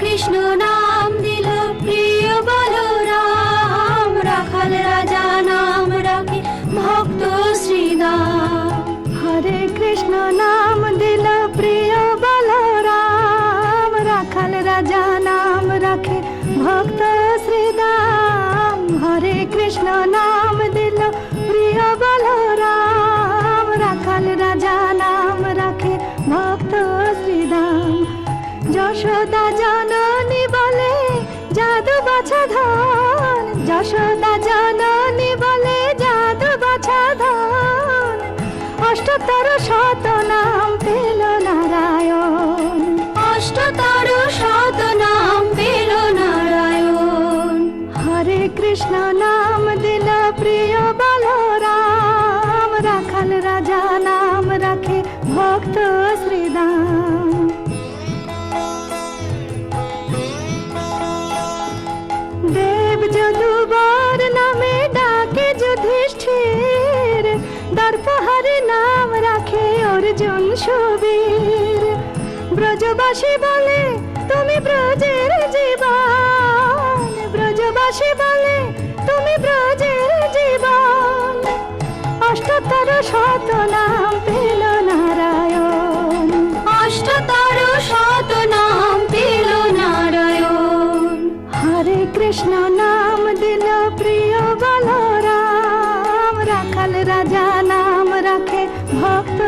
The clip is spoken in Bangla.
কৃষ্ণ নাম দিল প্রিয় বলরাম, রাখাল রাজা নাম রাখে ভক্ত শ্রীদাম। হরে কৃষ্ণ নাম দিল প্রিয় বলরাম, রাখাল রাজা নাম রাখে ভক্ত শ্রীদাম। হরে কৃষ্ণ নাম দিল প্রিয় বলরাম, রাখাল রাজা নাম রাখে ভক্ত শ্রীদাম। যশোদা জননী বলে জাদু বাছা ধন, যশোদা জননী বলে জাদু বাছা ধন। অষ্টতর শত নাম পেল নারায়ণ, অষ্টতর শত নাম পেল নারায়ণ। হরে কৃষ্ণ নাম দিল প্রিয় বলরাম, রাখাল রাজা নাম রাখে ভক্ত শ্রীদাম। দেব যদুবর নামে ডাকে যুধিষ্ঠির, দর্পহরি নাম রাখে অর্জুন সুবীর। ব্রজবাসী বলে তুমি ব্রজের জীবন, ব্রজবাসী বলে তুমি ব্রজের জীবন। অষ্টতর শত নাম পেল নারায়ণ, অষ্টতর শত নাম পেল নারায়ণ। হরে কৃষ্ণ নাম দিল প্রিয় বলরাম, রাখাল রাজা নাম রাখে ভক্ত